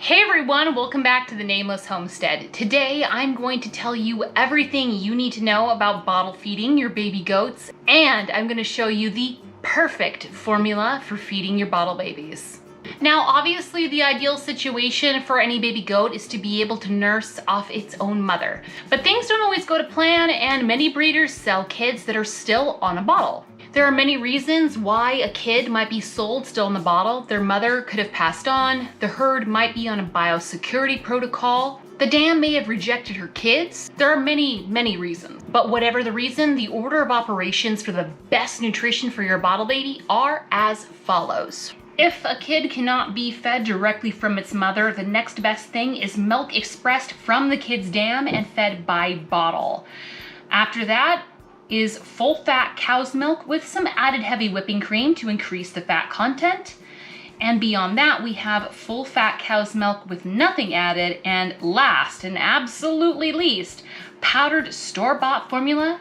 Hey everyone, welcome back to the Nameless Homestead. Today I'm going to tell you everything you need to know about bottle feeding your baby goats, and I'm going to show you the perfect formula for feeding your bottle babies. Now obviously the ideal situation for any baby goat is to be able to nurse off its own mother, but things don't always go to plan and many breeders sell kids that are still on a bottle. There are many reasons why a kid might be sold still in the bottle. Their mother could have passed on, the herd might be on a biosecurity protocol, the dam may have rejected her kids. There are many reasons. But whatever the reason, the order of operations for the best nutrition for your bottle baby are as follows. If a kid cannot be fed directly from its mother, the next best thing is milk expressed from the kid's dam and fed by bottle. After that, is full fat cow's milk with some added heavy whipping cream to increase the fat content. And beyond that, we have full fat cow's milk with nothing added, and last and absolutely least, powdered store-bought formula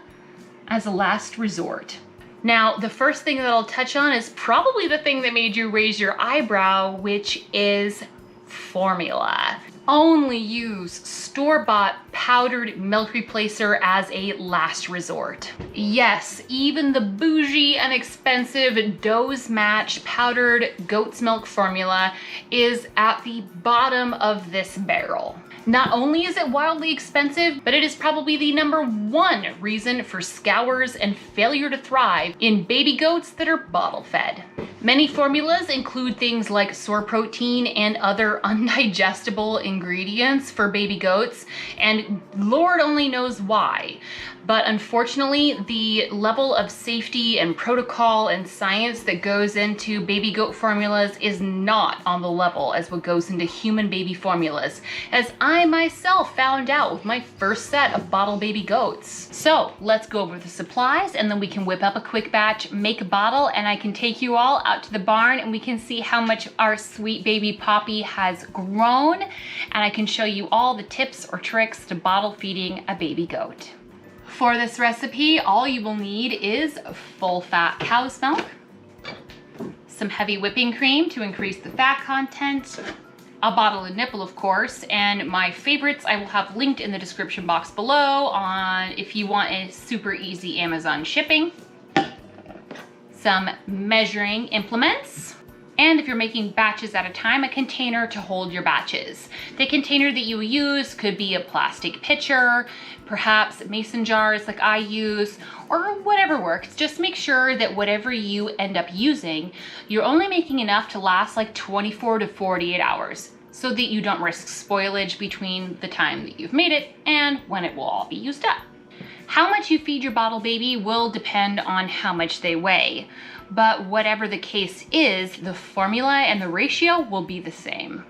as a last resort. Now, the first thing that I'll touch on is probably the thing that made you raise your eyebrow, which is formula. Only use store-bought powdered milk replacer as a last resort. Yes, even the bougie and expensive Doe's Match powdered goat's milk formula is at the bottom of this barrel. Not only is it wildly expensive, but it is probably the #1 reason for scours and failure to thrive in baby goats that are bottle fed. Many formulas include things like soy protein and other undigestible ingredients for baby goats, and Lord only knows why. But unfortunately, the level of safety and protocol and science that goes into baby goat formulas is not on the level as what goes into human baby formulas, as I myself found out with my first set of bottle baby goats. So let's go over the supplies and then we can whip up a quick batch, make a bottle, and I can take you all out to the barn and we can see how much our sweet baby Poppy has grown, and I can show you all the tips or tricks to bottle feeding a baby goat. For this recipe, all you will need is full fat cow's milk, some heavy whipping cream to increase the fat content, a bottle of nipple of course, and my favorites I will have linked in the description box below on if you want a super easy Amazon shipping, some measuring implements, and if you're making batches at a time, a container to hold your batches. The container that you use could be a plastic pitcher, perhaps mason jars like I use, or whatever works. Just make sure that whatever you end up using, you're only making enough to last like 24 to 48 hours so that you don't risk spoilage between the time that you've made it and when it will all be used up. How much you feed your bottle baby will depend on how much they weigh, but whatever the case is, the formula and the ratio will be the same.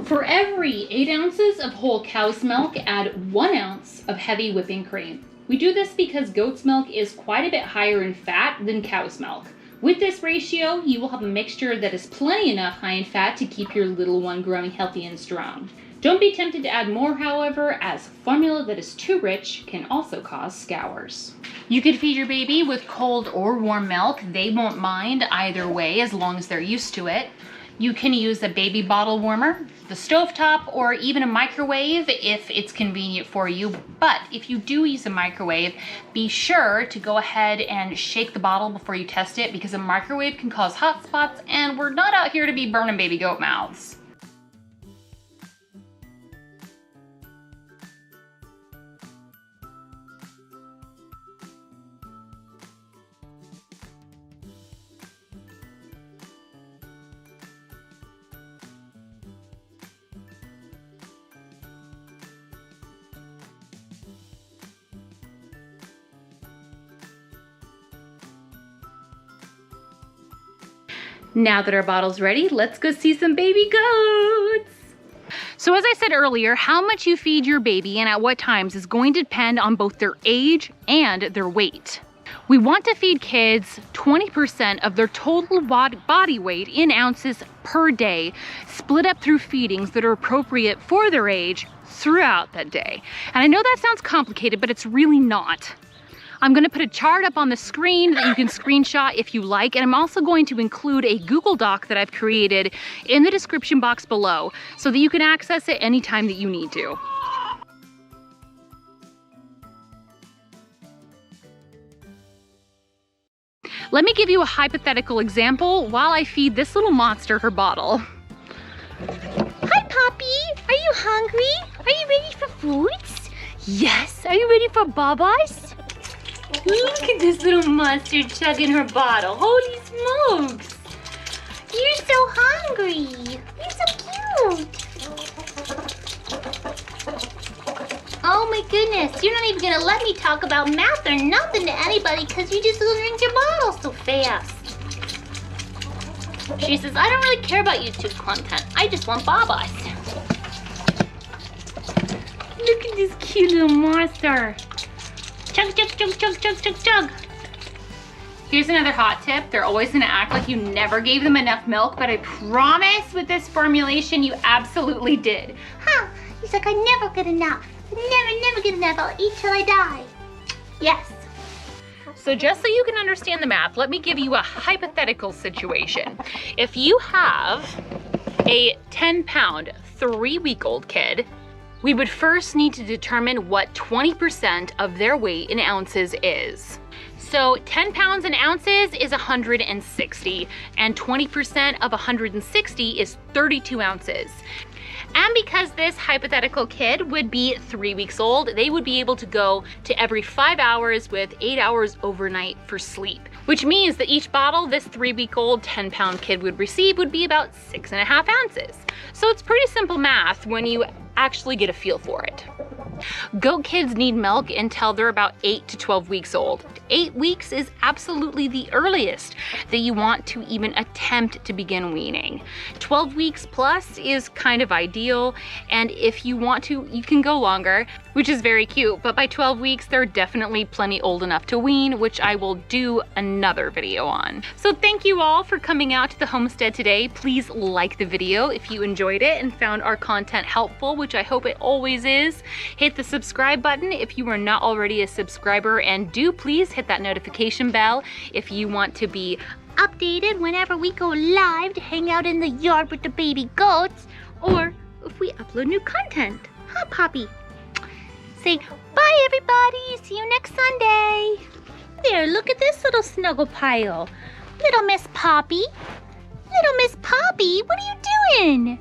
For every 8 ounces of whole cow's milk, add 1 ounce of heavy whipping cream. We do this because goat's milk is quite a bit higher in fat than cow's milk. With this ratio, you will have a mixture that is plenty enough high in fat to keep your little one growing healthy and strong. Don't be tempted to add more, however, as formula that is too rich can also cause scours. You could feed your baby with cold or warm milk. They won't mind either way as long as they're used to it. You can use a baby bottle warmer, the stovetop, or even a microwave if it's convenient for you. But if you do use a microwave, be sure to go ahead and shake the bottle before you test it, because a microwave can cause hot spots and we're not out here to be burning baby goat mouths. Now that our bottle's ready, let's go see some baby goats. So as I said earlier, how much you feed your baby and at what times is going to depend on both their age and their weight. We want to feed kids 20% of their total body weight in ounces per day, split up through feedings that are appropriate for their age throughout that day. And I know that sounds complicated, but it's really not. I'm gonna put a chart up on the screen that you can screenshot if you like, and I'm also going to include a Google Doc that I've created in the description box below so that you can access it anytime that you need to. Let me give you a hypothetical example while I feed this little monster her bottle. Hi, Poppy. Are you hungry? Are you ready for foods? Yes. Are you ready for babas? Look at this little monster chugging her bottle. Holy smokes. You're so hungry. You're so cute. Oh my goodness, you're not even gonna let me talk about math or nothing to anybody because you just drink your bottle so fast. She says, I don't really care about YouTube content. I just want babas. Look at this cute little monster. Chug, chug, chug, chug, chug, chug, chug. Here's another hot tip. They're always gonna act like you never gave them enough milk, but I promise with this formulation, you absolutely did. Huh, he's like, I never get enough. Never get enough. I'll eat till I die. Yes. So just so you can understand the math, let me give you a hypothetical situation. If you have a 10-pound, 3-week-old kid, we would first need to determine what 20% of their weight in ounces is. So 10 pounds in ounces is 160, and 20% of 160 is 32 ounces. And because this hypothetical kid would be 3 weeks old, they would be able to go to every 5 hours with 8 hours overnight for sleep, which means that each bottle this 3-week-old 10-pound kid would receive would be about 6.5 ounces. So it's pretty simple math when you actually get a feel for it. Goat kids need milk until they're about 8 to 12 weeks old. 8 weeks is absolutely the earliest that you want to even attempt to begin weaning. 12 weeks plus is kind of ideal, and if you want to, you can go longer, which is very cute, but by 12 weeks, they're definitely plenty old enough to wean, which I will do another video on. So thank you all for coming out to the homestead today. Please like the video if you enjoyed it and found our content helpful, which I hope it always is. Hit the subscribe button if you are not already a subscriber, and do please hit that notification bell if you want to be Updated whenever we go live to hang out in the yard with the baby goats, or if we upload new content. Huh, Poppy? Say bye, everybody. See you next Sunday. There, look at this little snuggle pile. Little Miss Poppy. Little Miss Poppy, what are you doing?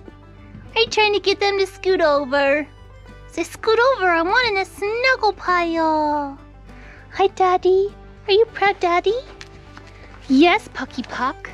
Are you trying to get them to scoot over? Say, scoot over, I want in a snuggle pile. Hi, Daddy. Are you proud, Daddy? Yes, Pucky Puck.